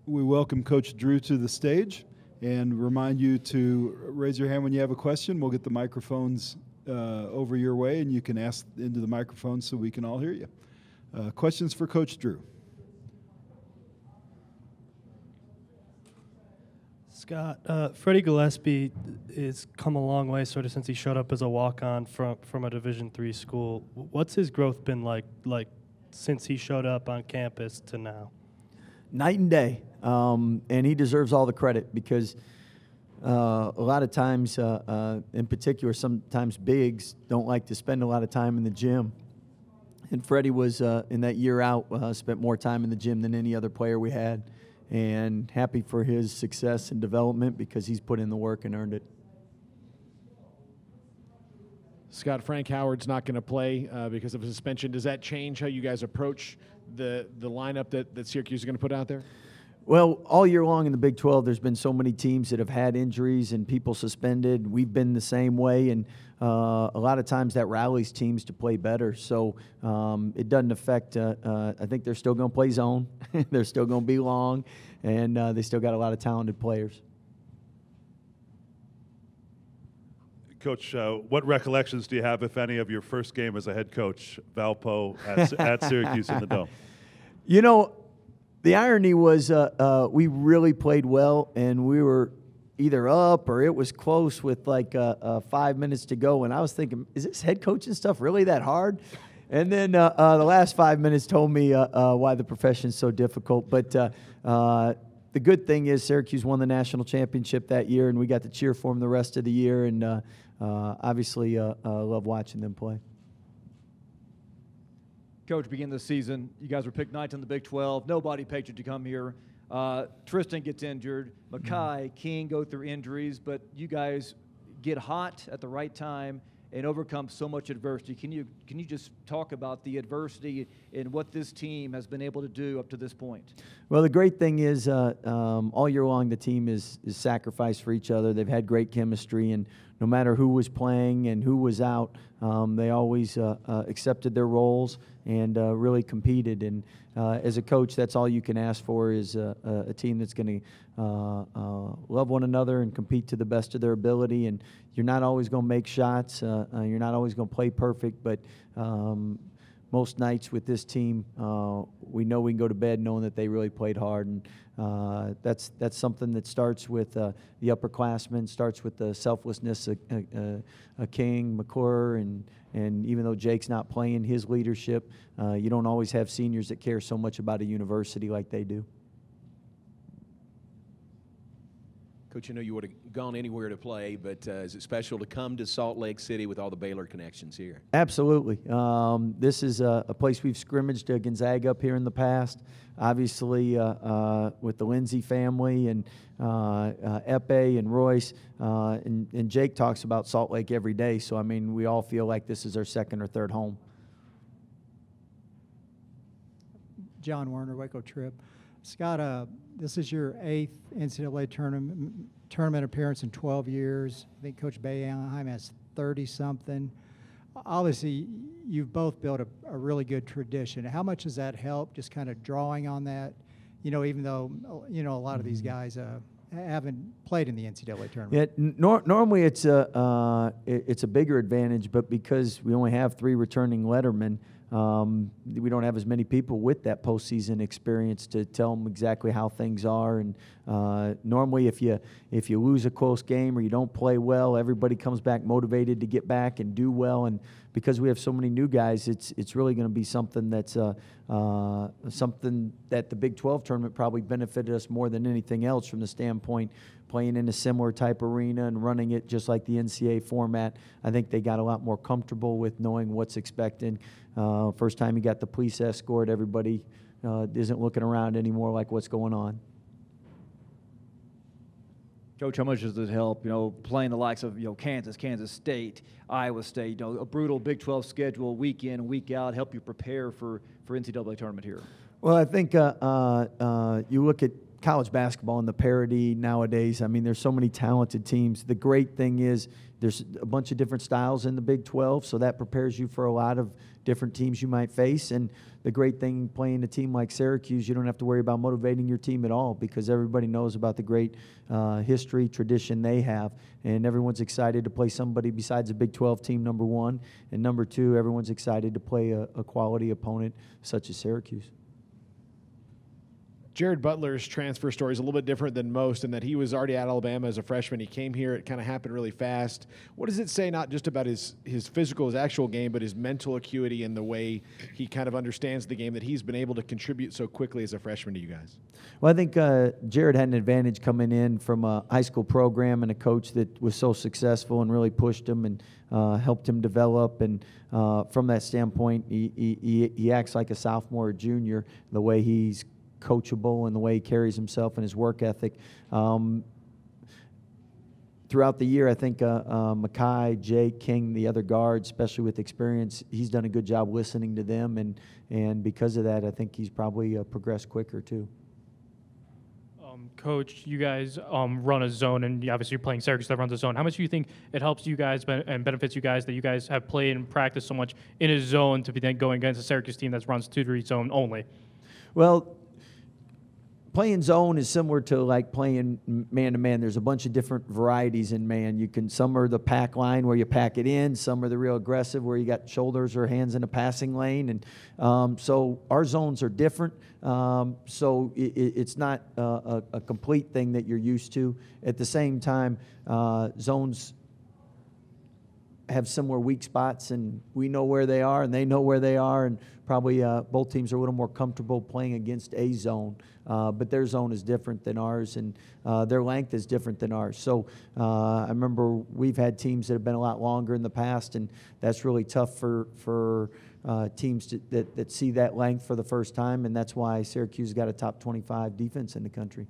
We welcome Coach Drew to the stage and remind you to raise your hand when you have a question. We'll get the microphones over your way, and you can ask into the microphone so we can all hear you. Questions for Coach Drew? Scott, Freddie Gillespie has come a long way sort of since he showed up as a walk-on from a Division III school. What's his growth been like since he showed up on campus to now? Night and day, and he deserves all the credit because a lot of times, in particular, sometimes bigs don't like to spend a lot of time in the gym. And Freddie was, in that year out, spent more time in the gym than any other player we had. And happy for his success and development because he's put in the work and earned it. Scott, Frank Howard's not going to play because of a suspension. Does that change how you guys approach the lineup that Syracuse is going to put out there? Well, all year long in the Big 12, there's been so many teams that have had injuries and people suspended. We've been the same way, and a lot of times that rallies teams to play better. So it doesn't affect I think they're still going to play zone. They're still going to be long, and they still got a lot of talented players. Coach, what recollections do you have, if any, of your first game as a head coach, Valpo, at Syracuse in the Dome? You know, the irony was we really played well, and we were either up or it was close with like 5 minutes to go. And I was thinking, is this head coaching stuff really that hard? And then the last 5 minutes told me why the profession is so difficult. But the good thing is Syracuse won the national championship that year, and we got to cheer for them the rest of the year. And obviously love watching them play. Coach, beginning the season, you guys were picked ninth in the Big 12. Nobody picked you to come here. Tristan gets injured. Mackay, King go through injuries, but you guys get hot at the right time and overcome so much adversity. Can you just talk about the adversity and what this team has been able to do up to this point? Well, the great thing is all year long the team is sacrificed for each other. They've had great chemistry, and no matter who was playing and who was out, they always accepted their roles and really competed. And as a coach, that's all you can ask for is a team that's going to love one another and compete to the best of their ability. And you're not always going to make shots. You're not always going to play perfect, but most nights with this team, we know we can go to bed knowing that they really played hard. And that's something that starts with the upperclassmen, starts with the selflessness of King, McClure, and even though Jake's not playing, his leadership, you don't always have seniors that care so much about a university like they do. Coach, you know you would have gone anywhere to play, but is it special to come to Salt Lake City with all the Baylor connections here? Absolutely. This is a place we've scrimmaged Gonzaga up here in the past. Obviously, with the Lindsay family and Epe and Royce, and Jake talks about Salt Lake every day. So, I mean, we all feel like this is our second or third home. John Werner, Waco Trip. Scott, this is your 8th NCAA tournament appearance in 12 years. I think Coach Boeheim has 30-something. Obviously, you've both built a really good tradition. How much does that help, just kind of drawing on that, even though, a lot of these guys haven't played in the NCAA tournament? Yeah, normally it's a bigger advantage, but because we only have 3 returning lettermen, we don't have as many people with that postseason experience to tell them exactly how things are. And normally, if you lose a close game or you don't play well, everybody comes back motivated to get back and do well. And because we have so many new guys, it's really going to be something that's something that the Big 12 tournament probably benefited us more than anything else from the standpoint playing in a similar type arena and running it just like the NCAA format. I think they got a lot more comfortable with knowing what's expected. First time you got the police escort, everybody isn't looking around anymore like what's going on. Coach, how much does it help, playing the likes of, Kansas, Kansas State, Iowa State, a brutal Big 12 schedule week in, week out, help you prepare for NCAA tournament here? Well, I think you look at college basketball and the parity nowadays. I mean, there's so many talented teams. The great thing is there's a bunch of different styles in the Big 12, so that prepares you for a lot of different teams you might face. And the great thing playing a team like Syracuse, you don't have to worry about motivating your team at all because everybody knows about the great history, tradition they have. And everyone's excited to play somebody besides a Big 12 team, number one. And number two, everyone's excited to play a quality opponent such as Syracuse. Jared Butler's transfer story is a little bit different than most in that he was already at Alabama as a freshman. He came here. It kind of happened really fast. What does it say not just about his physical, his actual game, but his mental acuity and the way he kind of understands the game that he's been able to contribute so quickly as a freshman to you guys? Well, I think Jared had an advantage coming in from a high school program and a coach that was so successful and really pushed him and helped him develop. And from that standpoint, he acts like a sophomore or junior, the way he's coachable and the way he carries himself and his work ethic. Throughout the year, I think Mackay, Jake, King, the other guards, especially with experience, he's done a good job listening to them, and because of that, I think he's probably progressed quicker too. Coach, you guys run a zone, and obviously you're playing Syracuse that runs a zone. How much do you think it helps you guys and benefits you guys that you guys have played and practiced so much in a zone to be then going against a Syracuse team that runs 2-3 zone only? Well, playing zone is similar to like playing man-to-man. There's a bunch of different varieties in man. Some are the pack line where you pack it in. Some are the real aggressive where you got shoulders or hands in a passing lane. And so our zones are different. So it's not a complete thing that you're used to. At the same time, zones have similar weak spots, and we know where they are, and they know where they are, and probably both teams are a little more comfortable playing against a zone. But their zone is different than ours, and their length is different than ours. So I remember we've had teams that have been a lot longer in the past, and that's really tough for teams that see that length for the first time, and that's why Syracuse got a top 25 defense in the country.